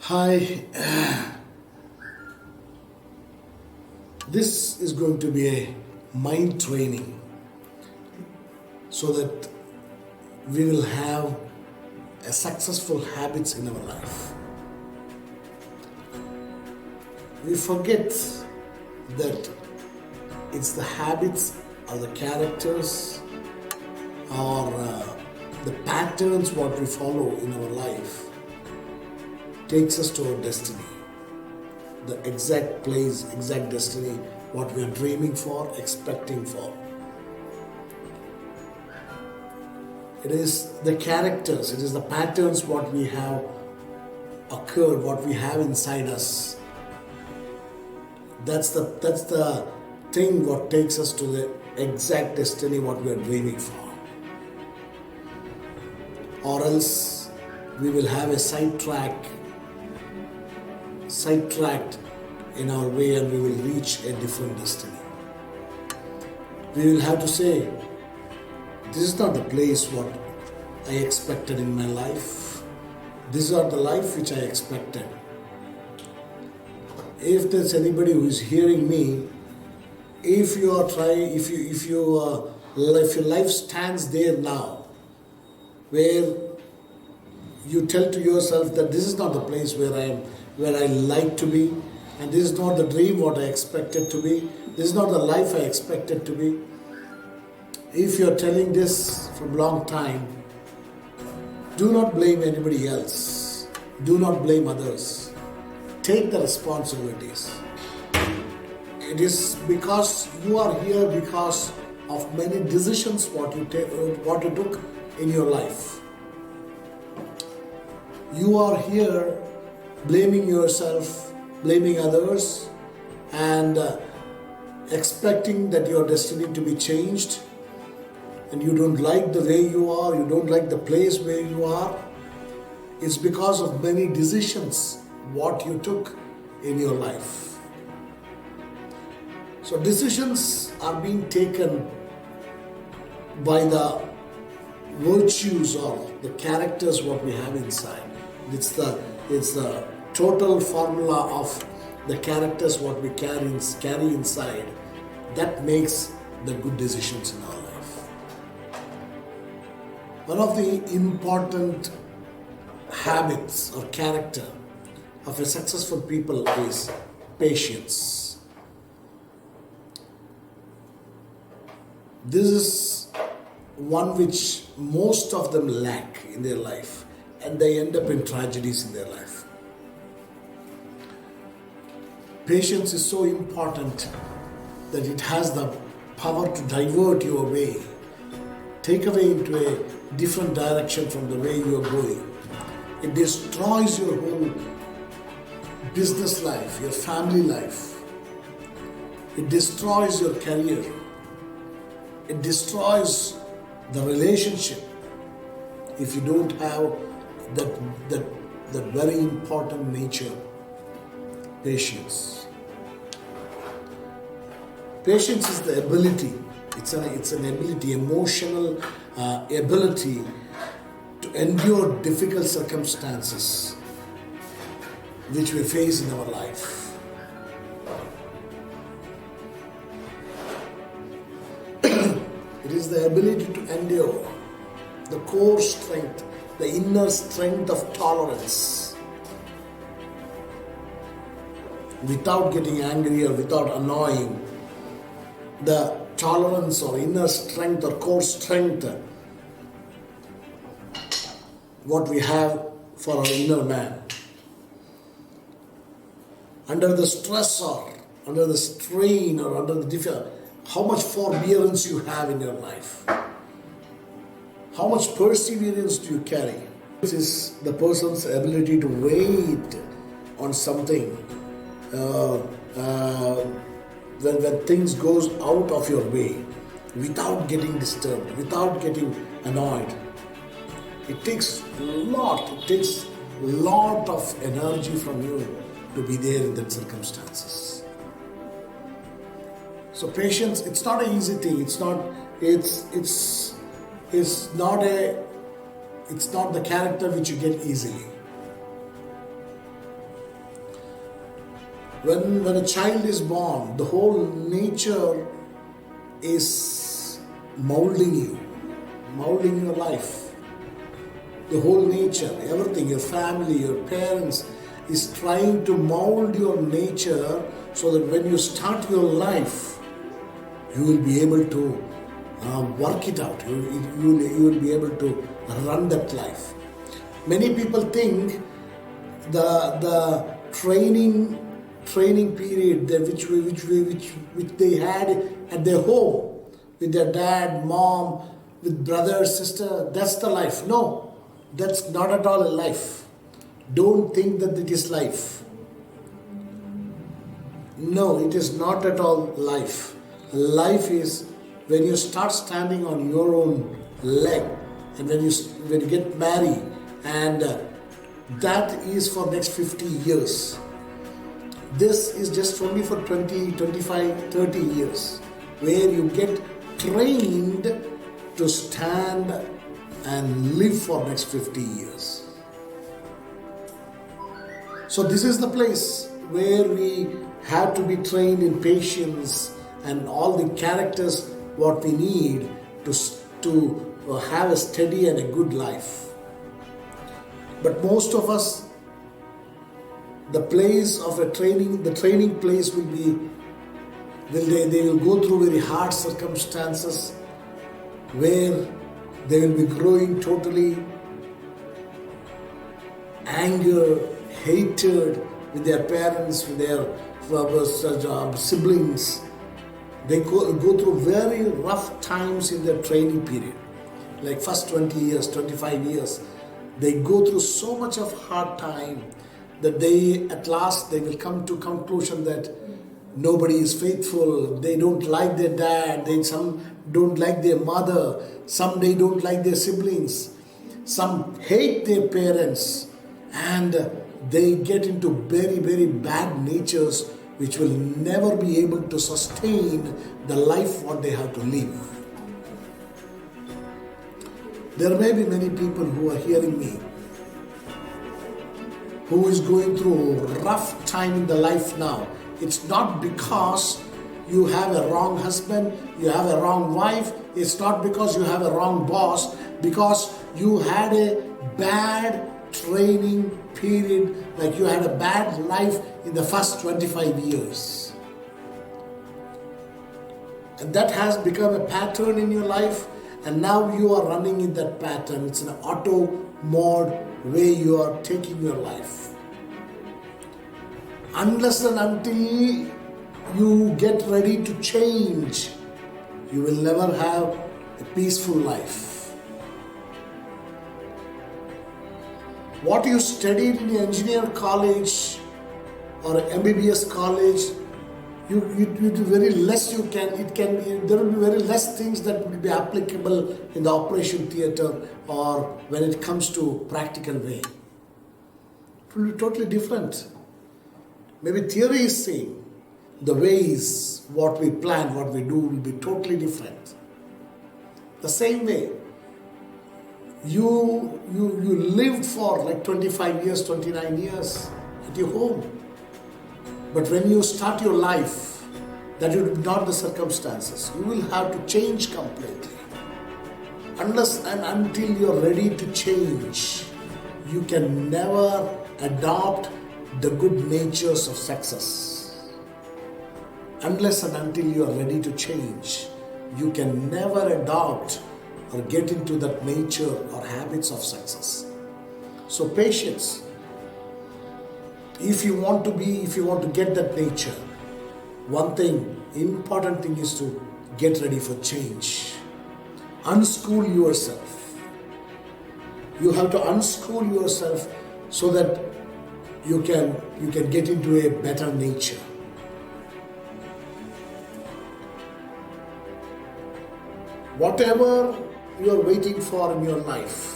Hi, this is going to be a mind training so that we will have a successful habits in our life. We forget that it's the habits or the characters or the patterns what we follow in our life takes us to our destiny, the exact place, exact destiny, what we are dreaming for, expecting for. It is the characters, it is the patterns what we have occurred, what we have inside us. That's the thing what takes us to the exact destiny what we are dreaming for. Or else we will have a sidetracked in our way and we will reach a different destiny. We will have to say, this is not the place what I expected in my life. This is not the life which I expected. If there's anybody who is hearing me, if your life stands there now, where you tell to yourself that this is not the place where I like to be, and this is not the dream what I expected to be, this is not the life I expected to be. If you're telling this from long time, do not blame anybody else. Do not blame others. Take the responsibilities. It is because you are here because of many decisions what you took in your life. You are here blaming yourself, blaming others, and expecting that your destiny to be changed, and you don't like the way you are, you don't like the place where you are. It's because of many decisions what you took in your life. So decisions are being taken by the virtues or the characters what we have inside. It's the total formula of the characters what we carry inside that makes the good decisions in our life. One of the important habits or character of a successful people is patience. This is one which most of them lack in their life, and they end up in tragedies in their life. Patience is so important that it has the power to divert your way, take away into a different direction from the way you are going. It destroys your whole business life, your family life. It destroys your career. It destroys the relationship if you don't have that very important nature, patience. Patience is the ability, it's an ability, emotional ability to endure difficult circumstances which we face in our life. It is the ability to endure, the core strength, the inner strength of tolerance without getting angry or without annoying. The tolerance or inner strength or core strength what we have for our inner man. Under the stress or under the strain or under the difficulty, how much forbearance you have in your life. How much perseverance do you carry? This is the person's ability to wait on something when things goes out of your way without getting disturbed, without getting annoyed. It takes a lot of energy from you to be there in that circumstances. So patience, it's not an easy thing. It's not the character which you get easily. When a child is born, the whole nature is molding your life. The whole nature, everything, your family, your parents is trying to mold your nature so that when you start your life, you will be able to work it out. You will be able to run that life. Many people think the training period which they had at their home with their dad, mom, with brother, sister, that's the life. No, that's not at all a life. Don't think that it is life. No, it is not at all life. Life is when you start standing on your own leg, and when you get married, and that is for next 50 years. This is just only for 20, 25, 30 years, where you get trained to stand and live for next 50 years. So this is the place where we have to be trained in patience and all the characters what we need to have a steady and a good life. But most of us, the place of a training, the training place will be, they will go through very hard circumstances where they will be growing totally anger, hatred with their parents, with their siblings. They go through very rough times in their training period. Like first 20 years, 25 years, they go through so much of hard time that at last they will come to conclusion that nobody is faithful. They don't like their dad. Some don't like their mother. Some they don't like their siblings. Some hate their parents, and they get into very, very bad natures which will never be able to sustain the life what they have to live. There may be many people who are hearing me who is going through a rough time in the life now. It's not because you have a wrong husband, you have a wrong wife. It's not because you have a wrong boss, because you had a bad training period, like you had a bad life in the first 25 years. And that has become a pattern in your life, and now you are running in that pattern. It's an auto mode way you are taking your life. Unless and until you get ready to change, you will never have a peaceful life. What you studied in engineer college or MBBS college, you do very less. There will be very less things that will be applicable in the operation theater or when it comes to practical way. It will be totally different. Maybe theory is same. The ways, what we plan, what we do will be totally different. The same way, you lived for like 25 years, 29 years at your home. But when you start your life, that will be not the circumstances. You will have to change completely. Unless and until you're ready to change, you can never adopt the good natures of success. Unless and until you are ready to change, you can never adopt or get into that nature or habits of success. So patience. If you want to get that nature, one thing, important thing is to get ready for change. Unschool yourself. You have to unschool yourself so that you can get into a better nature. Whatever you are waiting for in your life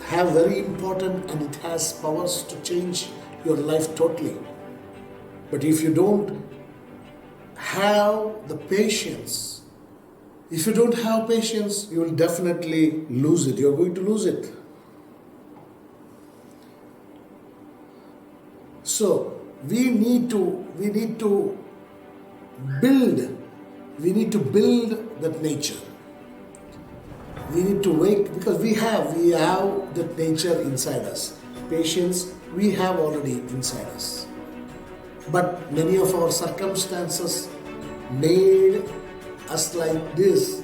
have very important, and it has powers to change your life totally. But if you don't have the patience, you will definitely lose it. You are going to lose it. So we need to build that nature. We need to wake, because we have that nature inside us. Patience we have already inside us. But many of our circumstances made us like this,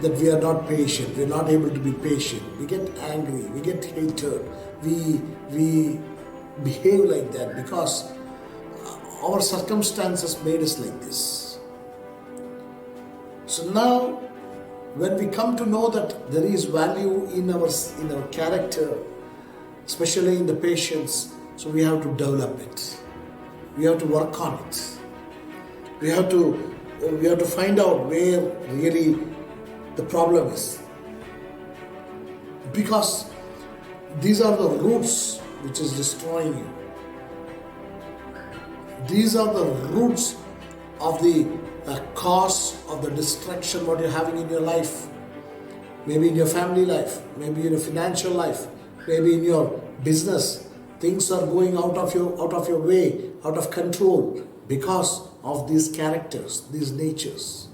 that we are not patient, we are not able to be patient. We get angry, we get hatred, we behave like that because our circumstances made us like this. So now, when we come to know that there is value in our character, especially in the patience, so we have to develop it. We have to work on it. We have to find out where really the problem is. Because these are the roots which is destroying you. These are the roots of the cause of the destruction what you're having in your life. Maybe in your family life, maybe in your financial life, maybe in your business. Things are going out of your way, out of control because of these characters, these natures.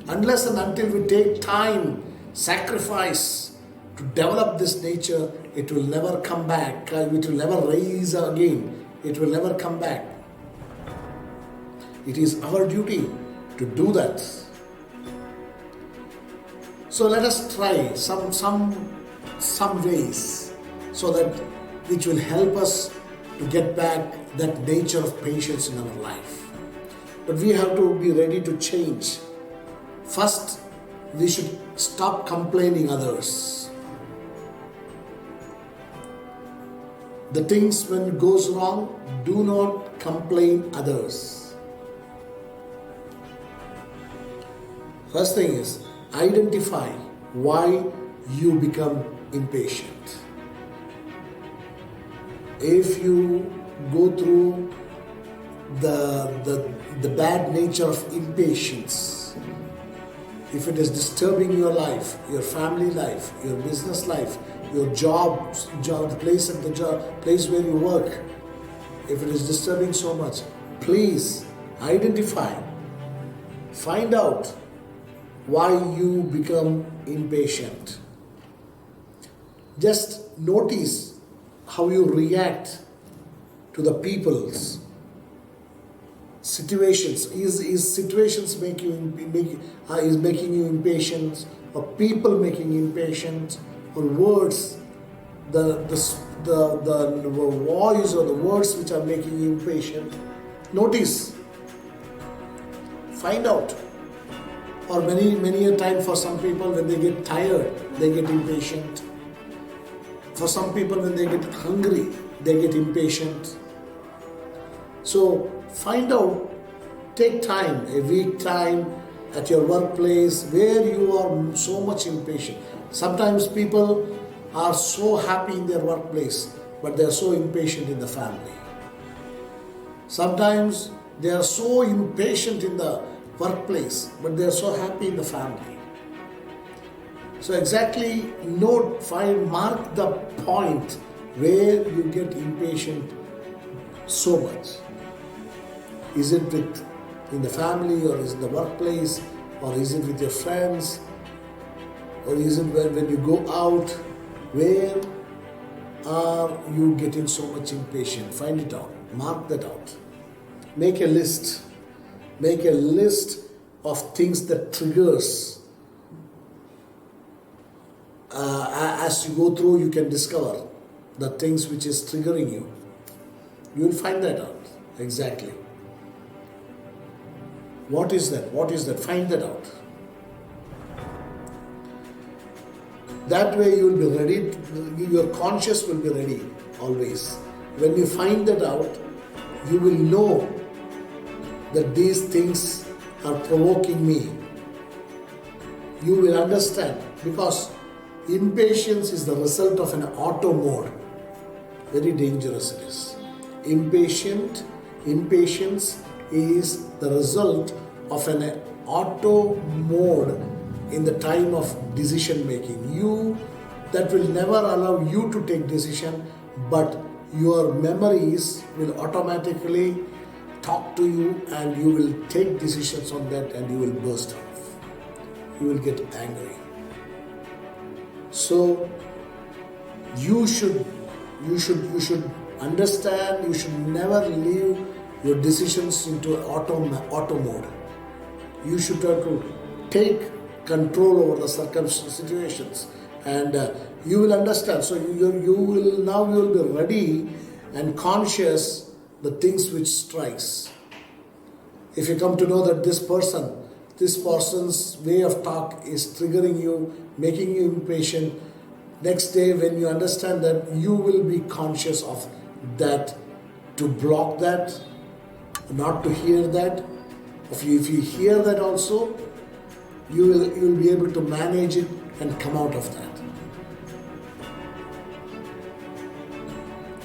Unless and until we take time, sacrifice to develop this nature, it will never come back. It will never rise again. It will never come back. It is our duty to do that. So let us try some ways so that which will help us to get back that nature of patience in our life. But we have to be ready to change. First, we should stop complaining others. The things when it goes wrong, do not complain others. First thing is, identify why you become impatient. If you go through the bad nature of impatience, if it is disturbing your life, your family life, your business life, your job, the place where you work, if it is disturbing so much, please identify, find out why you become impatient. Just notice how you react to the people's situations. Is situations is making you impatient, or people making you impatient, or words, the voice or the words which are making you impatient? Notice, find out. Or many a time, for some people, when they get tired, they get impatient. For some people, when they get hungry, they get impatient. So find out, take time, a week time at your workplace where you are so much impatient. Sometimes people are so happy in their workplace, but they are so impatient in the family. Sometimes they are so impatient in the workplace, but they are so happy in the family. So exactly mark the point where you get impatient so much. Is it in the family, or is it in the workplace, or is it with your friends, or is it when you go out? Where are you getting so much impatient? Find it out. Mark that out. Make a list. Make a list of things that triggers. As you go through, you can discover the things which is triggering you. You will find that out. Exactly. What is that? What is that? Find that out. That way you will be ready, your conscious will be ready always. When you find that out, you will know that these things are provoking me. You will understand, because impatience is the result of an auto mode. Very dangerous it is. Impatience is the result of an auto mode in the time of decision making. That will never allow you to take decision, but your memories will automatically talk to you and you will take decisions on that and you will burst off. You will get angry. So you should understand, you should never leave your decisions into auto mode. You should have to take control over the situations, and you will understand. So you will be ready and conscious the things which strikes. If you come to know that this person's way of talk is triggering you, making you impatient, next day when you understand that, you will be conscious of that, to block that, not to hear that. If you hear that also, you will be able to manage it and come out of that.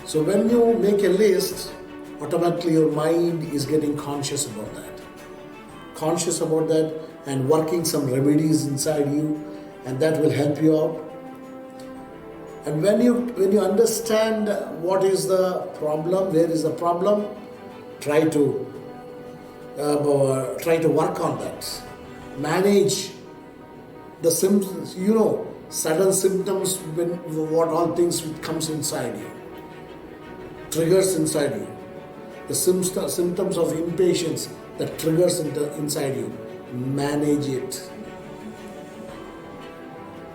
So when you make a list, automatically your mind is getting conscious about that. Conscious about that and working some remedies inside you, and that will help you out. And when you understand what is the problem, where is the problem, try to work on that. Manage the symptoms. Sudden symptoms, what all things comes inside you, triggers inside you. The symptoms of impatience that triggers inside you. Manage it.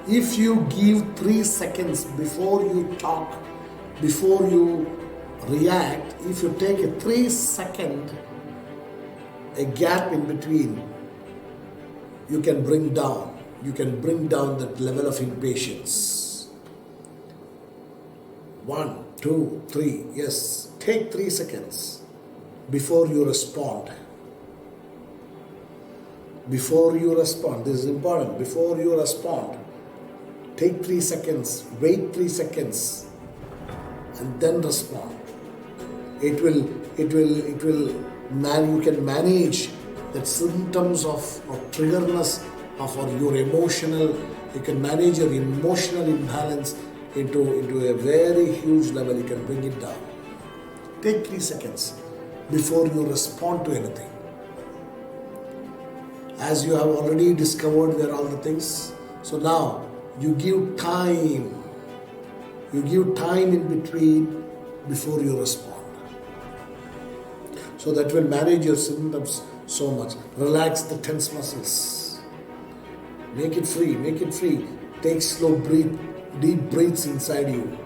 If you give 3 seconds before you talk, before you react, if you take a 3-second a gap in between, you can bring down that level of impatience. 1, 2, 3, yes. Take 3 seconds before you respond. Before you respond, this is important. Before you respond, take 3 seconds, wait 3 seconds, and then respond. You can manage that symptoms of triggerness of your emotional. You can manage your emotional imbalance into a very huge level. You can bring it down. Take 3 seconds before you respond to anything. As you have already discovered where all the things, so now you give time. You give time in between before you respond. So that will manage your symptoms so much. Relax the tense muscles. Make it free. Take slow deep breaths inside you.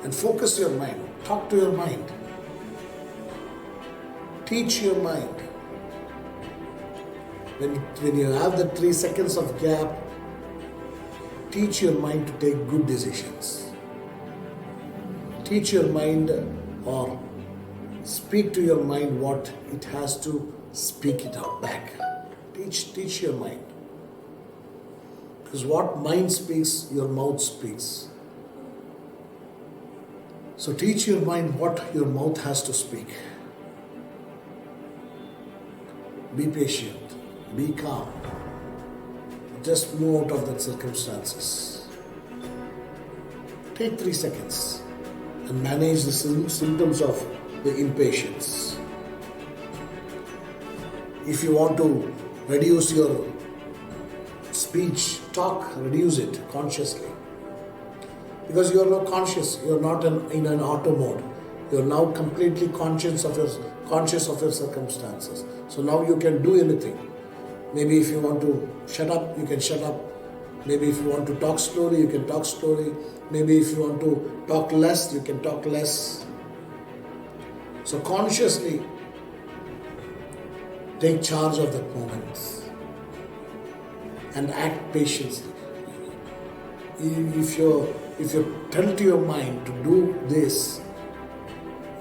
And focus your mind. Talk to your mind. Teach your mind. When you have the 3 seconds of gap, teach your mind to take good decisions. Teach your mind, or speak to your mind what it has to speak it out back. Teach your mind. Because what mind speaks, your mouth speaks. So teach your mind what your mouth has to speak. Be patient. Be calm. Just move out of that circumstances. Take 3 seconds and manage the symptoms of the impatience. If you want to reduce your speech, talk, reduce it consciously. Because you are not conscious, you are not in an auto mode. You are now completely conscious of your circumstances. So now you can do anything. Maybe if you want to shut up, you can shut up. Maybe if you want to talk slowly, you can talk slowly. Maybe if you want to talk less, you can talk less. So consciously take charge of that moment and act patiently. If you tell to your mind to do this,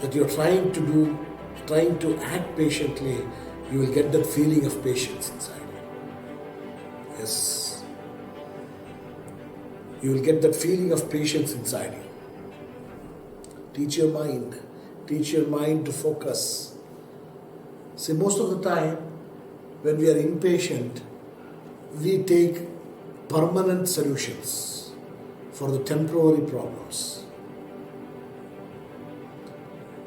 that you're trying to act patiently, you will get that feeling of patience inside you. Yes. You will get that feeling of patience inside you. Teach your mind to focus. See, most of the time, when we are impatient, we take permanent solutions. for the temporary problems.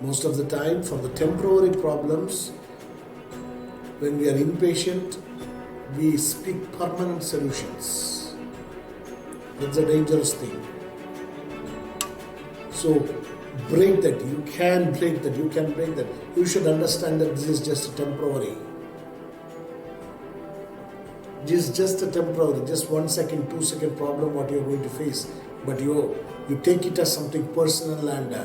Most of the time, for the temporary problems, when we are impatient, we speak permanent solutions. That's a dangerous thing. So, break that. You can break that. You can break that. You should understand that this is just a temporary. This is just a temporary, just 1 second, 2 second problem what you're going to face. But you take it as something personal and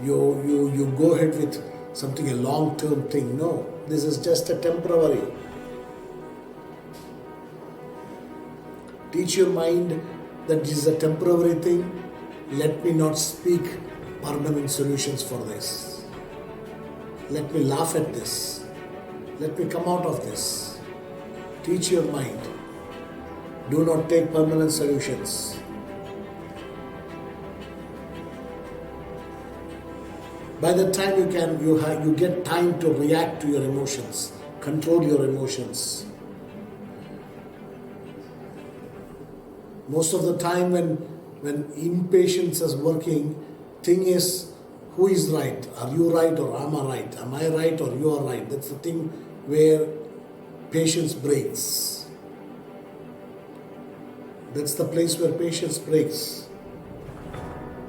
you go ahead with something, a long-term thing. No, this is just a temporary. Teach your mind that this is a temporary thing. Let me not speak permanent solutions for this. Let me laugh at this. Let me come out of this. Teach your mind. Do not take permanent solutions. By the time you get time to react to your emotions, control your emotions. Most of the time when impatience is working, thing is, who is right? Are you right or am I right? Am I right or you are right? That's the thing where patience breaks. That's the place where patience breaks.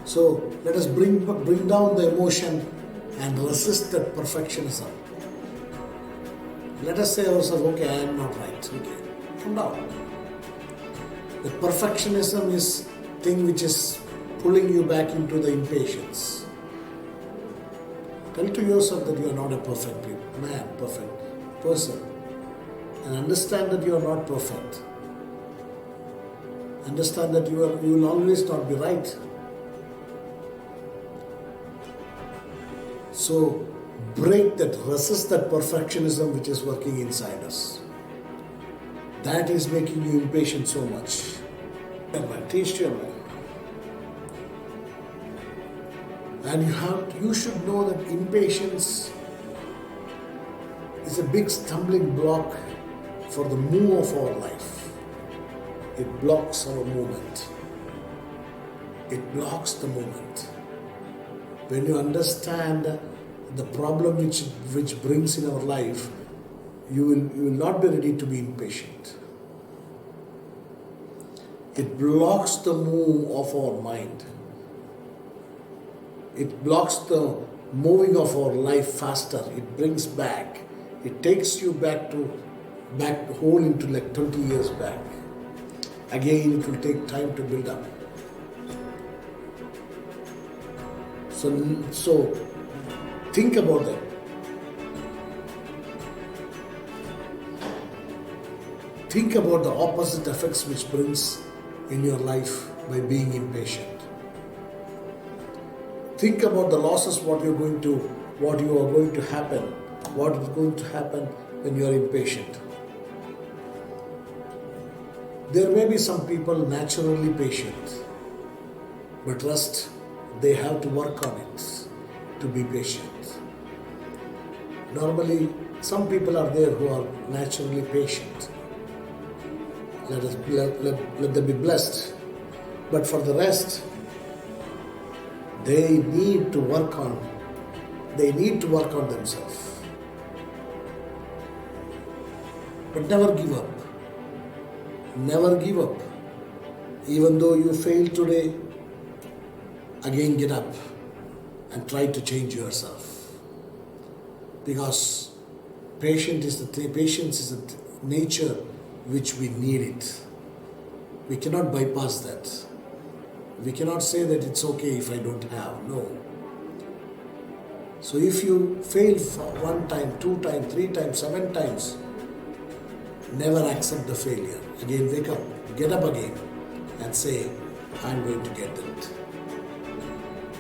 So let us bring down the emotion and resist that perfectionism. Let us say ourselves, okay, I am not right. Okay, come down. The perfectionism is thing which is pulling you back into the impatience. Tell to yourself that you are not a perfect man, perfect person. And understand that you are not perfect. Understand that you will always not be right. So break that, resist that perfectionism which is working inside us. That is making you impatient so much. Teach your mind. And you should know that impatience is a big stumbling block for the move of our life. It blocks our movement. It blocks the movement. When you understand the problem which brings in our life, you will not be ready to be impatient. It blocks the move of our mind. It blocks the moving of our life faster. It brings back. It takes you back whole into like 20 years back. Again, it will take time to build up. So think about that. Think about the opposite effects which brings in your life by being impatient. Think about the losses, what is going to happen when you are impatient. There may be some people naturally patient, but rest, they have to work on it to be patient. Normally, some people are there who are naturally patient. Let them be blessed. But for the rest, they need to work on themselves. But never give up. Never give up. Even though you fail today, again get up and try to change yourself. Because patience is a nature which we need it. We cannot bypass that. We cannot say that it's okay if I don't have. No. So if you fail for 1 time, 2 times, 3 times, 7 times, never accept the failure. Again, wake up, get up again and say, I'm going to get it.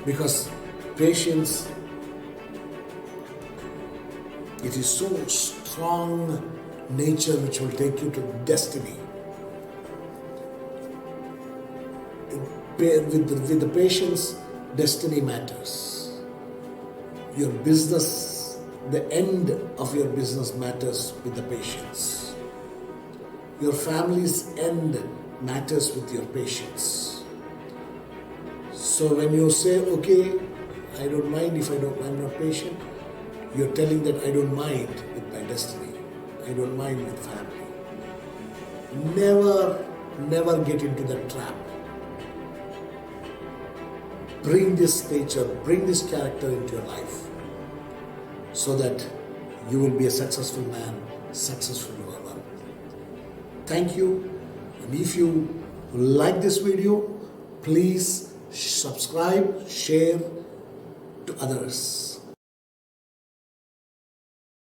Because patience, it is so strong nature which will take you to destiny. With the patience, destiny matters. Your business, the end of your business matters with the patience. Your family's end matters with your patience. So when you say, okay, I don't mind if I'm not patient, you're telling that I don't mind with my destiny. I don't mind with family. Never get into that trap. Bring this nature, bring this character into your life so that you will be a successful man, successful woman. Thank you. And if you like this video, please subscribe, share to others.